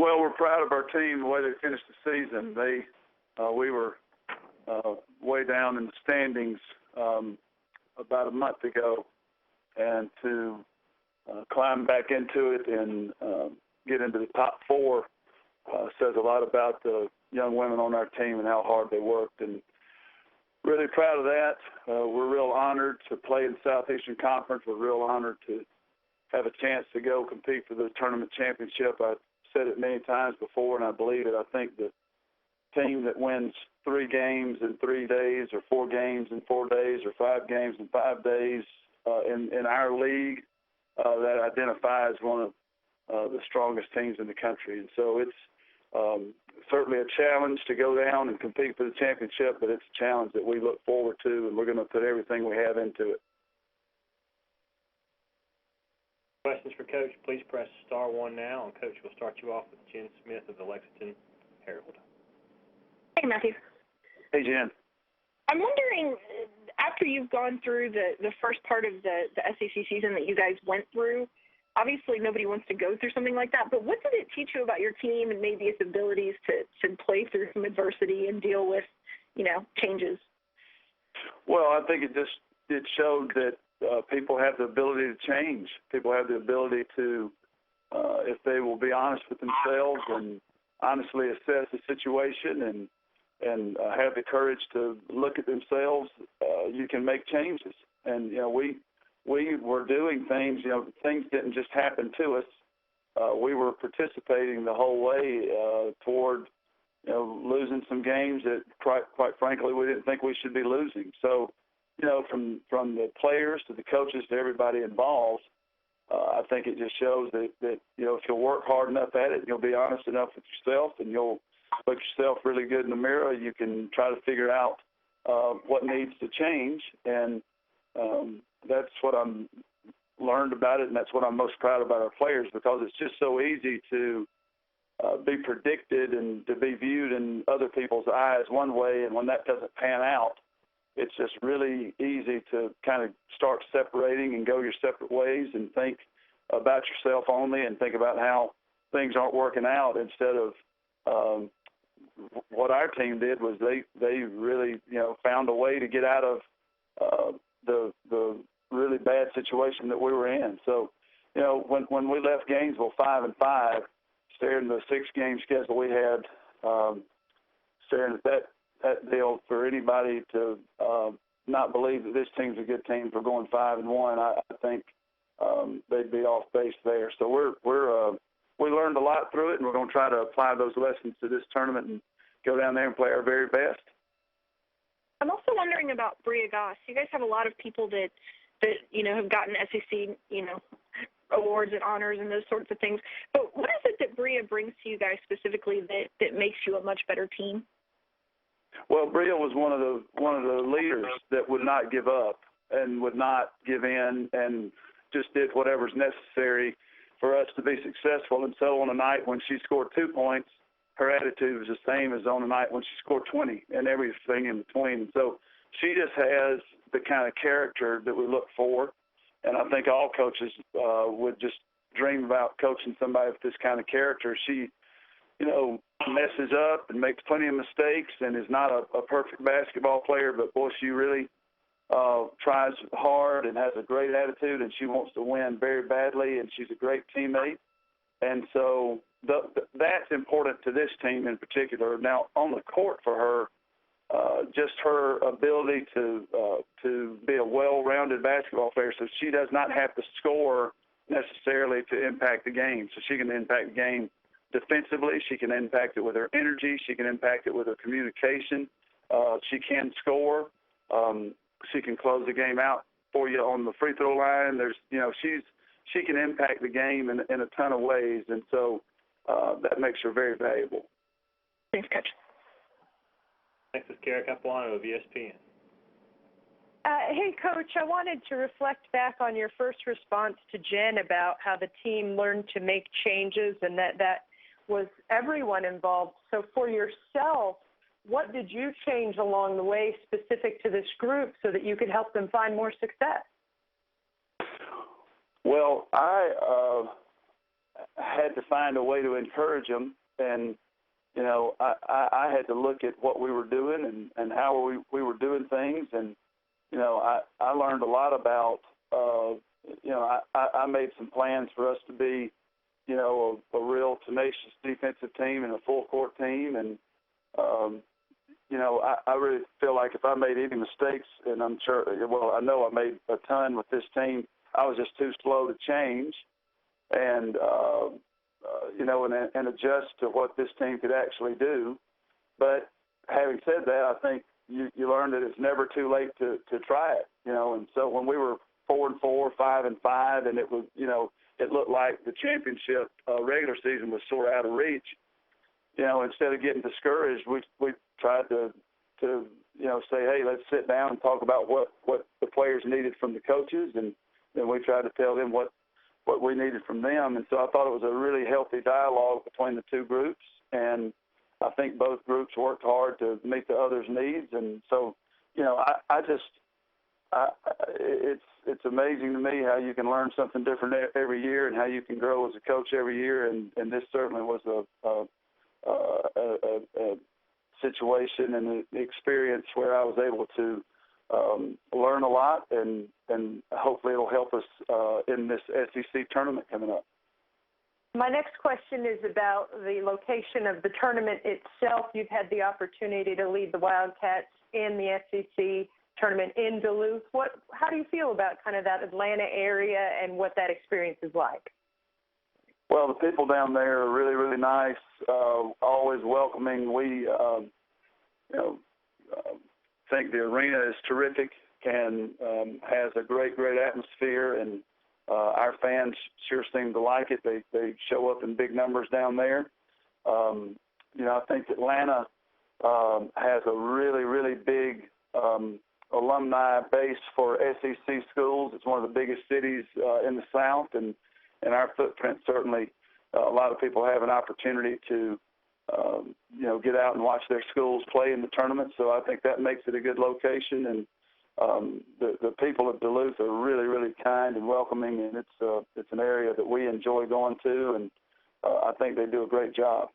Well, we're proud of our team the way they finished the season. We were way down in the standings about a month ago, and to climb back into it and get into the top four says a lot about the young women on our team and how hard they worked. And really proud of that. We're real honored to play in the Southeastern Conference. We're real honored to have a chance to go compete for the tournament championship. I've said it many times before, and I believe it. I think the team that wins 3 games in 3 days, or 4 games in 4 days, or 5 games in 5 days in our league, that identifies one of the strongest teams in the country. And so it's certainly a challenge to go down and compete for the championship, but it's a challenge that we look forward to, and we're going to put everything we have into it. Questions for Coach, please press *1 now, and Coach will start you off with Jen Smith of the Lexington Herald. Hey, Matthew. Hey, Jen. I'm wondering, after you've gone through the first part of the SEC season that you guys went through, obviously nobody wants to go through something like that, but what did it teach you about your team and maybe its abilities to play through some adversity and deal with, changes? Well, I think it showed that people have the ability to change. People have the ability to, if they will be honest with themselves and honestly assess the situation and have the courage to look at themselves, you can make changes. And, we were doing things, things didn't just happen to us. We were participating the whole way toward, losing some games that, quite frankly, we didn't think we should be losing. So, from the players to the coaches to everybody involved, I think it just shows that if you'll work hard enough at it, and you'll be honest enough with yourself, and you'll look yourself really good in the mirror, you can try to figure out what needs to change. And that's what I'm learned about it, and that's what I'm most proud about our players, because it's just so easy to be predicted and to be viewed in other people's eyes one way, and when that doesn't pan out, it's just really easy to kind of start separating and go your separate ways and think about yourself only and think about how things aren't working out, instead of what our team did was they really, found a way to get out of the really bad situation that we were in. So, when we left Gainesville 5-5, staring at the 6-game schedule we had, staring at that deal, for anybody to not believe that this team's a good team for going 5-1, I think they'd be off base there. So we learned a lot through it, and we're going to try to apply those lessons to this tournament and go down there and play our very best. I'm also wondering about Bria Goss. You guys have a lot of people that have gotten SEC, awards and honors and those sorts of things. But what is it that Bria brings to you guys specifically that makes you a much better team? Well, Bria was one of the leaders that would not give up and would not give in and just did whatever's necessary for us to be successful. And so on a night when she scored 2 points, her attitude was the same as on a night when she scored 20 and everything in between. So she just has the kind of character that we look for, and I think all coaches would just dream about coaching somebody with this kind of character. She, messes up and makes plenty of mistakes and is not a perfect basketball player, but, boy, she really tries hard and has a great attitude, and she wants to win very badly, and she's a great teammate. And so that's important to this team in particular. Now, on the court for her, just her ability to be a well-rounded basketball player, so she does not have to score necessarily to impact the game. So she can impact the game defensively. She can impact it with her energy. She can impact it with her communication. She can score. She can close the game out for you on the free throw line. She can impact the game in a ton of ways, and so that makes her very valuable. Thanks, Coach. Next is Kara Capuano of ESPN. Hey, Coach, I wanted to reflect back on your first response to Jen about how the team learned to make changes and that was everyone involved. So for yourself, what did you change along the way specific to this group so that you could help them find more success? Well, I had to find a way to encourage them, and you know, I had to look at what we were doing and how we were doing things, and you know, I learned a lot about, you know, I made some plans for us to be, you know, a real tenacious defensive team and a full court team, and you know, I really feel like if I made any mistakes, and I'm sure, well, I know I made a ton with this team, I was just too slow to change, and you know, and adjust to what this team could actually do. But having said that, I think you learn that it's never too late to try it, you know. And so when we were 4-4, 5-5, and it was, you know, it looked like the championship regular season was sort of out of reach, you know, instead of getting discouraged, we tried to you know, say, hey, let's sit down and talk about what the players needed from the coaches, and then we tried to tell them what we needed from them. And so I thought it was a really healthy dialogue between the two groups, and I think both groups worked hard to meet the other's needs. And so, you know, it's amazing to me how you can learn something different every year, and how you can grow as a coach every year. And this certainly was a situation and an experience where I was able to learn a lot, and hopefully it'll help us in this SEC tournament coming up. My next question is about the location of the tournament itself. You've had the opportunity to lead the Wildcats in the SEC tournament in Duluth. How do you feel about kind of that Atlanta area and what that experience is like? Well, the people down there are really, really nice, always welcoming. We, you know, think the arena is terrific and has a great atmosphere, and our fans sure seem to like it. They show up in big numbers down there. You know, I think Atlanta has a really, really big alumni base for SEC schools. It's one of the biggest cities in the South, and our footprint certainly, a lot of people have an opportunity to you know, get out and watch their schools play in the tournament. So I think that makes it a good location, and the people of Duluth are really, really kind and welcoming, and it's an area that we enjoy going to, and I think they do a great job.